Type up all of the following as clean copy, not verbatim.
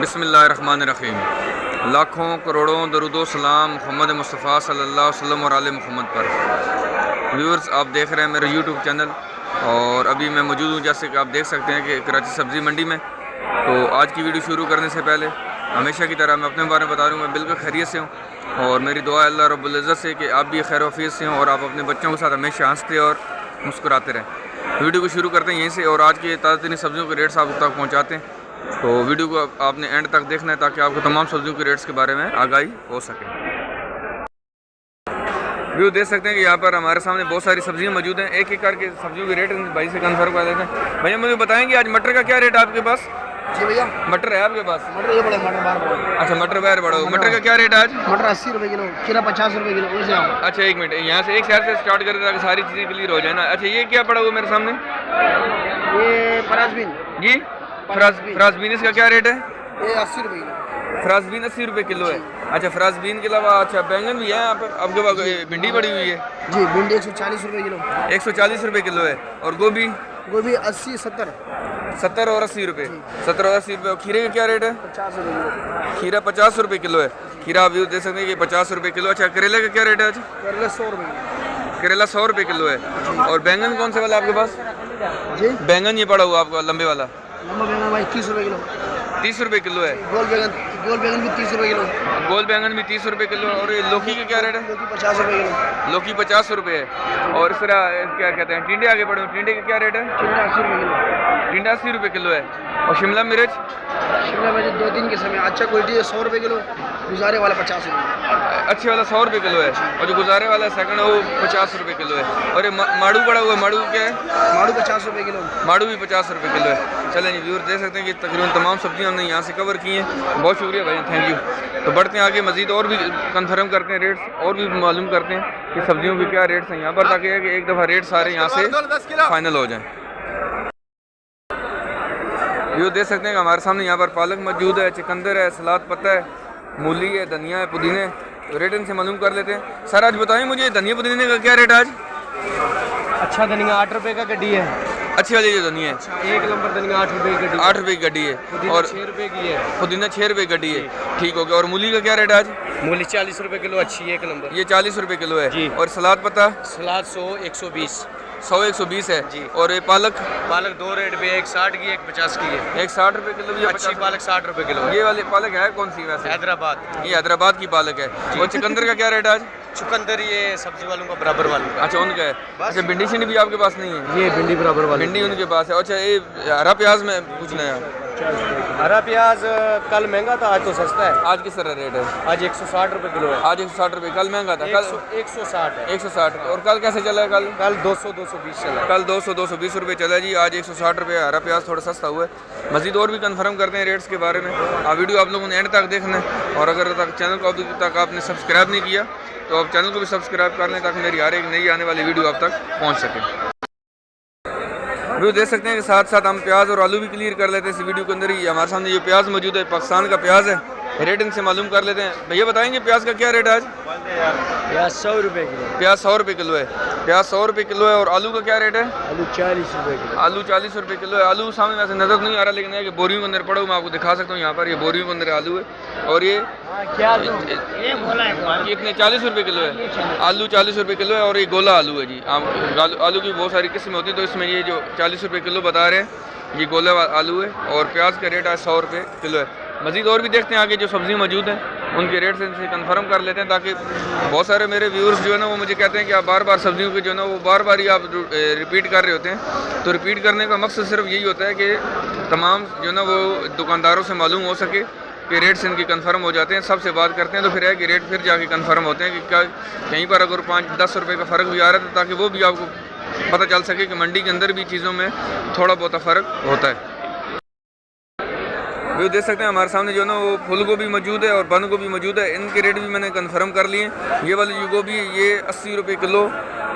बिस्मिल्लाहिर्रहमानिर्रहीम। लाखों करोड़ों दरूदो सलाम मोहम्मद मुस्तफ़ा सल्लल्लाहु अलैहि वसल्लम और आले मोहम्मद पर। व्यूअर्स, आप देख रहे हैं मेरे यूट्यूब चैनल और अभी मैं मौजूद हूँ, जैसे कि आप देख सकते हैं कि कराची सब्ज़ी मंडी में। तो आज की वीडियो शुरू करने से पहले हमेशा की तरह मैं अपने बारे में बता रहा हूँ। मैं बिल्कुल खैरियत से हूँ और मेरी दुआ अल्लाह रब्बुल इज़्ज़त से कि आप भी खैर वफ़ीस से हों और आप अपने बच्चों के साथ हमेशा हंसते और मुस्कुराते रहें। वीडियो को शुरू करते हैं यहीं से और आज की ताज़ा तरीन सब्ज़ियों के रेट्स आप तक पहुँचाते हैं। तो वीडियो को आपने एंड तक देखना है ताकि आपको तमाम सब्जियों के रेट्स के बारे में आगाही हो सके। व्यू देख सकते हैं कि यहाँ पर हमारे सामने बहुत सारी सब्जियाँ मौजूद हैं। एक एक करके सब्जियों के रेट भाई से कंफर्म कर देते हैं। भैया मुझे बताएंगे आज मटर का क्या रेट है आपके पास? जी भैया, मटर है आपके पास? मटर ये बड़े मटर बार बड़े। अच्छा, मटर बाहर बड़ा। मटर का क्या रेट है आज? मटर 80 रुपये किलो, खीरा 50 रुपये किलो। अच्छा, एक मिनट, यहाँ से एक शहर से स्टार्ट करें ताकि सारी चीज़ें क्लियर हो जाए ना। अच्छा, ये क्या पड़ा हुआ मेरे सामने? ये फ्रांसबीन जी, फ्रांसबीन इसका क्या रेट है? ये 80 रुपये किलो। फ्रांसबीन 80 रुपये किलो है। अच्छा, फ्रांसबीन के अलावा अच्छा बैंगन भी है यहाँ पर आपके पास? भिंडी पड़ी हुई है जी, भिंडी 140 रुपये किलो। 140 रुपये किलो है। और गोभी? गोभी 80 70 और 80 रुपये। 70 और 80 रुपये। और खीरे का क्या रेट है? 50 रुपये किलो। खीरा 50 रुपये किलो है। खीरा आप दे सकते हैं कि 50 रुपये किलो। अच्छा, करेले का क्या रेट है आज? करेला 100 रुपये किलो। करेला 100 रुपये किलो है। और बैंगन कौन से वाला आपके पास? जी, बैंगन ये पड़ा हुआ आपका लंबे वाला? लंबा बैंगन भाई 30 रुपये किलो। 30 रुपये किलो है। गोल बैंगन भी 30 रुपये किलो। गोल बैंगन भी 30 रुपये किलो। और ये लौकी का क्या रेट है? लौकी 50 रुपये किलो। लौकी 50 रुपये है। और फिर क्या कहते हैं, टिंडे आगे बढ़े, टिंडे का क्या रेट है? टिंडा 80 रुपये किलो। टिंडा 80 रुपये किलो है। और शिमला मिर्च? शिमला मिर्च 2-3 किस्म है। अच्छा क्वालिटी है 100 रुपये किलो, गुजारे वाला 50 रुपये। अच्छे वाला 100 रुपये किलो है और जो गुजारे वाला सेकंड है वो 50 रुपये किलो है। और ये माड़ू पड़ा हुआ है, माड़ू क्या है? माड़ू 50 रुपये किलो। माड़ू भी 50 रुपये किलो है। चलें जी व्यूअर, देख सकते हैं कि तकरीबन तमाम सब्जियां हमने यहाँ से कवर की हैं। बहुत शुक्रिया भाई, थैंक यू। तो बढ़ते हैं आगे, मज़ीद और भी कंफर्म करते हैं रेट्स और भी मालूम करते हैं कि सब्जियों के क्या रेट्स हैं यहाँ पर, ताकि एक दफ़ा रेट सारे यहाँ से फाइनल हो जाएँ। ये देख सकते हैं कि हमारे सामने यहाँ पर पालक मौजूद है, चुकंदर है, सलाद पत्ता है, मूली है, धनिया है, पुदीने। रेट इनसे मालूम कर लेते हैं। सर आज बताएं मुझे धनिया पुदीने का क्या रेट है आज? अच्छा धनिया 8 रुपये का गड्डी है। अच्छी वाली जो धनिया है, 1 नंबर धनिया 8 रुपये की गड्डी। 8 रुपये की गड्डी है। और 6 रुपये की है। पुदीना 6 रुपये की गड्डी है। ठीक हो गया। और मूली का क्या रेट है आज? मूली 40 रुपये किलो, अच्छी है 1 नंबर। ये 40 रुपये किलो है जी। और सलाद पत्ता? सलाद 100 120। 100-120 है जी। और ये पालक? पालक 2 रेट पे, एक 60 की, एक 50 की है। एक 60 रुपये किलो भी है, अच्छी पालक 60 रुपये किलो है। ये वाली पालक है कौन सी वैसे? हैदराबाद। ये हैदराबाद की पालक है। और चुकंदर का क्या रेट है आज? चुकंदर ये सब्जी वालों का बराबर वालों का। अच्छा, उनका है। अच्छा, भिंडी शिंडी भी आपके पास नहीं है? ये भिंडी बराबर वाली। भिंडी उनके पास है। अच्छा, ये हरा प्याज में पूछना है। हरा प्याज कल महंगा था, आज तो सस्ता है। आज किस तरह रेट है? आज 160 रुपये किलो है। आज 160 रुपये। कल महंगा था? कल 160 है। 160। और कल कैसे चला है? कल 200-220 चला। कल 200-220 रुपये चला जी। आज 160 रुपये। हरा प्याज थोड़ा सस्ता हुआ है। मज़ीद और भी कंफर्म करते हैं रेट्स के बारे में। आप वीडियो आप लोगों ने एंड तक देखना है और अगर तक चैनल को अभी तक आपने सब्सक्राइब नहीं किया तो आप चैनल को भी सब्सक्राइब कर लें ताकि मेरी हर एक नई आने वाली वीडियो आप तक पहुँच सके। वीडियो देख सकते हैं कि साथ साथ हम प्याज और आलू भी क्लियर कर लेते हैं इस वीडियो के अंदर ही। हमारे सामने ये प्याज मौजूद है, पाकिस्तान का प्याज है। रेट इनसे मालूम कर लेते हैं। भैया बताएंगे प्याज का क्या रेट है आज? प्याज 100 रुपये किलो। प्याज 100 रुपये किलो है। प्याज 100 रुपये किलो है। और आलू का क्या रेट है? आलू 40 रुपये किलो। आलू 40 रुपये किलो है। आलू सामने वैसे नज़र नहीं आ रहा लेकिन है कि बोरियों के अंदर पड़ा हुआ, मैं आपको दिखा सकता हूँ। यहाँ पर ये बोरियों के अंदर आलू है। और ये कितने 40 रुपये किलो है। आलू 40 रुपये किलो है और ये गोला आलू है जी। आलू की बहुत सारी किस्में होती है, तो इसमें ये जो 40 रुपये किलो बता रहे हैं ये गोला आलू है। और प्याज का रेट आज 100 रुपये किलो है। मज़ीद और भी देखते हैं आगे जो सब्ज़ी मौजूद हैं उनके रेट से इनसे कंफर्म कर लेते हैं, ताकि बहुत सारे मेरे व्यूअर्स जो है ना वो मुझे कहते हैं कि आप बार बार सब्ज़ियों के जो है ना वो बार बार ही आप रिपीट कर रहे होते हैं। तो रिपीट करने का मकसद सिर्फ यही होता है कि तमाम जो है ना वो दुकानदारों से मालूम हो सके कि रेट्स इनकी कंफर्म हो जाते हैं। सबसे बात करते हैं तो फिर है कि रेट फिर जाके कंफर्म होते हैं कि क्या कहीं पर अगर 5-10 रुपये का फ़र्क भी आ रहा है तो ताकि वो भी आपको पता चल सके कि मंडी के अंदर भी चीज़ों में थोड़ा बहुत फ़र्क होता है। वो देख सकते हैं हमारे सामने जो है ना वो फूल गोभी मौजूद है और बंद गोभी मौजूद है। इनके रेट भी मैंने कंफर्म कर लिए। ये वाली जो गोभी है ये 80 रुपये किलो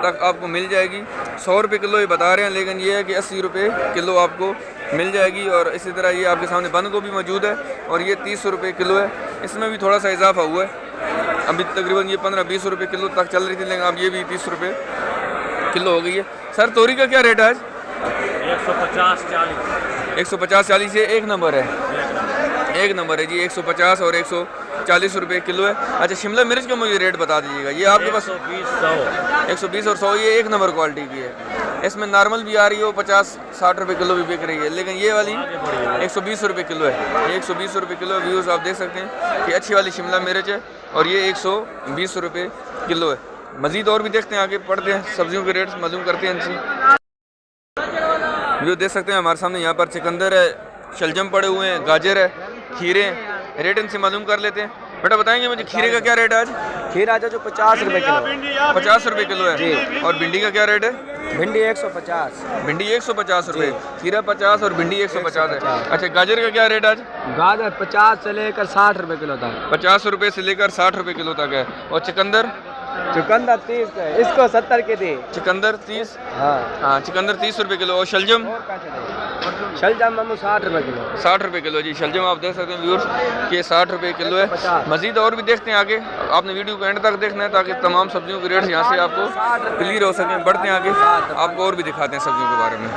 तक आपको मिल जाएगी। 100 रुपये किलो ये बता रहे हैं लेकिन ये है कि 80 रुपये किलो आपको मिल जाएगी। और इसी तरह ये आपके सामने बंद गोभी मौजूद है और ये 30 रुपये किलो है। इसमें भी थोड़ा सा इजाफा हुआ है, अभी तकरीबन ये 15-20 रुपये किलो तक चल रही थी लेकिन अब ये भी 30 रुपये किलो हो गई है। सर तोरी का क्या रेट है आज? 150-40। 150-40 से एक नंबर है। एक नंबर है जी, 150 और 140 रुपये किलो है। अच्छा शिमला मिर्च का मुझे रेट बता दीजिएगा, ये आपके पास 120 और 100, ये एक नंबर क्वालिटी की है। इसमें नॉर्मल भी आ रही है, वो 50-60 रुपये किलो भी बिक रही है, लेकिन ये वाली 120 रुपये किलो है। ये 120 रुपये किलो व्यूज़ आप देख सकते हैं कि अच्छी वाली शिमला मिर्च है, और ये 120 रुपये किलो है। मज़ीद और भी देखते हैं, आगे पढ़ते हैं, सब्जियों के रेट्स मालूम करते हैं इनसे। व्यू देख सकते हैं हमारे सामने यहाँ पर चुकंदर है, शलजम पड़े हुए हैं, गाजर है, खीरे हैं। रेट इनसे मालूम कर लेते हैं। बेटा बताएंगे मुझे खीरे का क्या रेट है आज? खीरा जो 50 रुपये किलो, 50 रुपये किलो है जी। और भिंडी का क्या रेट है? भिंडी 150, भिंडी 150 रुपये, खीरा 50 और भिंडी 150 है। अच्छा गाजर का क्या रेट आज? गाजर 50 से लेकर 60 रुपये किलो तक, 50 रुपये से लेकर 60 रुपये किलो तक है। और चुकंदर? चुकंदर 30 का है, इसको 70 के दे। चुकंदर 30? हाँ चुकंदर 30 रुपये किलो। और शलजम? शलजम मामू 60 रुपये किलो, 60 रुपये किलो जी। शलजम आप देख सकते हैं व्यूअर्स कि 60 रुपये किलो है। मज़ीद और भी देखते हैं आगे, आपने वीडियो को एंड तक देखना है ताकि तमाम सब्जियों के रेट्स यहाँ से आपको क्लियर हो सकें। बढ़ते हैं आगे, आपको और भी दिखाते हैं सब्जियों के बारे में।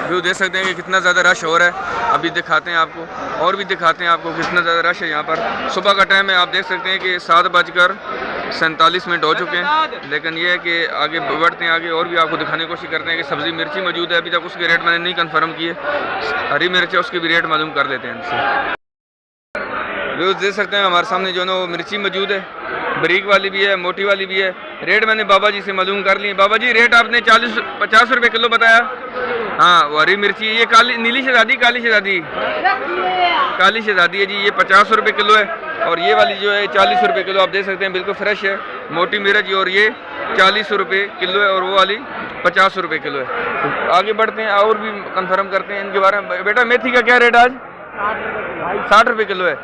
व्यू देख सकते हैं कि कितना ज़्यादा रश हो रहा है। अभी दिखाते हैं आपको, और भी दिखाते हैं आपको कितना ज़्यादा रश है यहाँ पर। सुबह का टाइम है, आप देख सकते हैं कि 7:47 हो चुके हैं। लेकिन ये है कि आगे बढ़ते हैं आगे, और भी आपको दिखाने की कोशिश करते हैं कि सब्ज़ी मिर्ची मौजूद है। अभी तक उसके रेट मैंने नहीं कंफर्म किए। हरी मिर्च है, उसके भी रेट मालूम कर लेते हैं इनसे। व्यू देख सकते हैं हमारे सामने जो है ना वो मिर्ची मौजूद है, बारीक वाली भी है, मोटी वाली भी है। रेट मैंने बाबा जी से मालूम कर लिए। बाबा जी रेट आपने 50 रुपये किलो बताया। हाँ वो हरी मिर्ची, ये काली नीली शहजादी, काली शहजादी, काली शहजादी है जी, ये 50 रुपये किलो है। और ये वाली जो है 40 रुपये किलो, आप देख सकते हैं बिल्कुल फ्रेश है, मोटी मिर्च, और ये 40 रुपये किलो है। और वो वाली 50 रुपये किलो है। आगे बढ़ते हैं और भी कंफर्म करते हैं इनके बारे में। बेटा मेथी का क्या रेट आज? 60 रुपये किलो है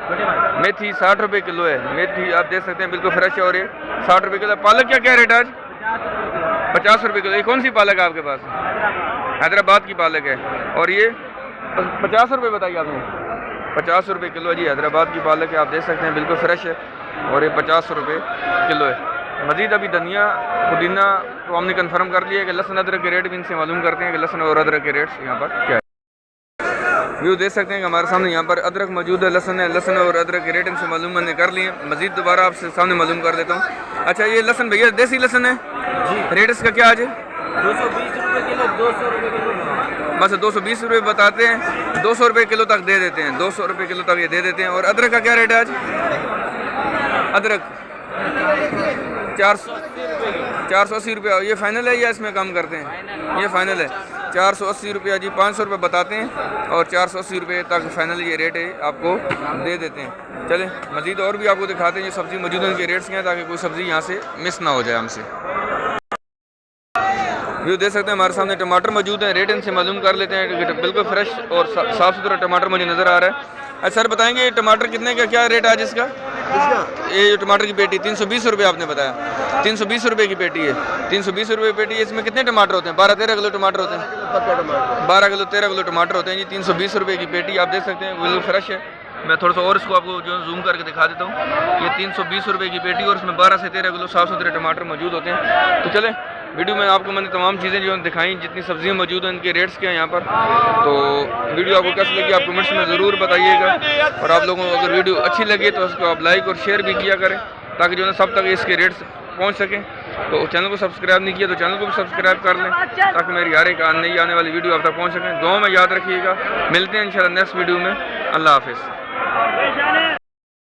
मेथी, 60 रुपये किलो है मेथी, आप देख सकते हैं बिल्कुल फ्रेश है। और ये 60 रुपये किलो। पालक का क्या रेट आज? 50 रुपये किलो। ये कौन सी पालक है आपके पास? हैदराबाद की पालक है। और ये 50 रुपये बताइए आपने? 50 रुपये किलो है जी, हैदराबाद की पालक है, आप देख सकते हैं बिल्कुल फ्रेश है। और ये 50 रुपये किलो है। मज़ीद अभी धनिया पुदीना तो हमने कंफर्म कर लिया कि लहसुन अदरक के रेट भी इनसे मालूम करते हैं कि लहसुन और अदरक के रेट्स यहाँ पर क्या है। व्यू देख सकते हैं कि हमारे सामने यहाँ पर अदरक मौजूद है, लहसुन और अदरक के रेट इनसे मालूम मैंने कर लिए। मज़ीद दोबारा आपसे सामने मालूम कर देता हूँ। अच्छा ये लहसुन भैया देसी लहसुन है जी, रेट इसका क्या आज है? 220 रुपये किलो, 200 रुपये किलो। बस 220 रुपये बताते हैं, 200 रुपये किलो तक दे देते हैं, 200 रुपये किलो तक ये दे देते हैं। और अदरक का क्या रेट है आज? अदरक 480 रुपये। ये फाइनल है या इसमें कम करते हैं? ये फाइनल है 480 रुपये जी, 500 रुपये बताते हैं और 480 रुपये तक फाइनल ये रेट है, आपको दे देते हैं। चलें मज़ीद और भी आपको दिखाते हैं ये सब्ज़ी मौजूद है, उनके रेट्स क्या हैं, ताकि कोई सब्ज़ी यहाँ से मिस ना हो जाए हमसे। व्यू देख सकते हैं हमारे सामने टमाटर मौजूद हैं, रेट इनसे मालूम कर लेते हैं। बिल्कुल फ्रेश और साफ़ सुथरा टमाटर मुझे नज़र आ रहा है। अच्छा सर बताएंगे टमाटर कितने का क्या रेट आज इसका? ये जो टमाटर की पेटी 320 रुपये आपने बताया, 320 रुपये की पेटी है, 320 रुपये पेटी है। इसमें कितने टमाटर होते हैं? 12-13 किलो टमाटर होते हैं, 12 किलो 13 किलो टमाटर होते हैं जी। 320 रुपये की पेटी आप देख सकते हैं, बिल्कुल फ्रेश है। मैं थोड़ा सा और इसको आपको जो जूम करके दिखा देता हूँ। ये 320 रुपये की पेटी और इसमें 12 से 13 किलो साफ़ सुथरे टमाटर मौजूद होते हैं। तो चलें वीडियो में आपको मैंने तमाम चीज़ें जो दिखाई, जितनी सब्जियां मौजूद हैं इनके रेट्स क्या हैं यहाँ पर। तो वीडियो आपको कैसी लगी आप कमेंट्स में ज़रूर बताइएगा। और आप लोगों को अगर वीडियो अच्छी लगी तो उसको आप लाइक और शेयर भी किया करें, ताकि जो है सब तक इसके रेट्स पहुँच सकें। तो चैनल को सब्सक्राइब नहीं किया तो चैनल को भी सब्सक्राइब कर लें, ताकि मेरी हर एक नई आने वाली वीडियो आप तक पहुँच सकें। दुआ में याद रखिएगा, मिलते हैं इंशाल्लाह नेक्स्ट वीडियो में। अल्लाह हाफिज़।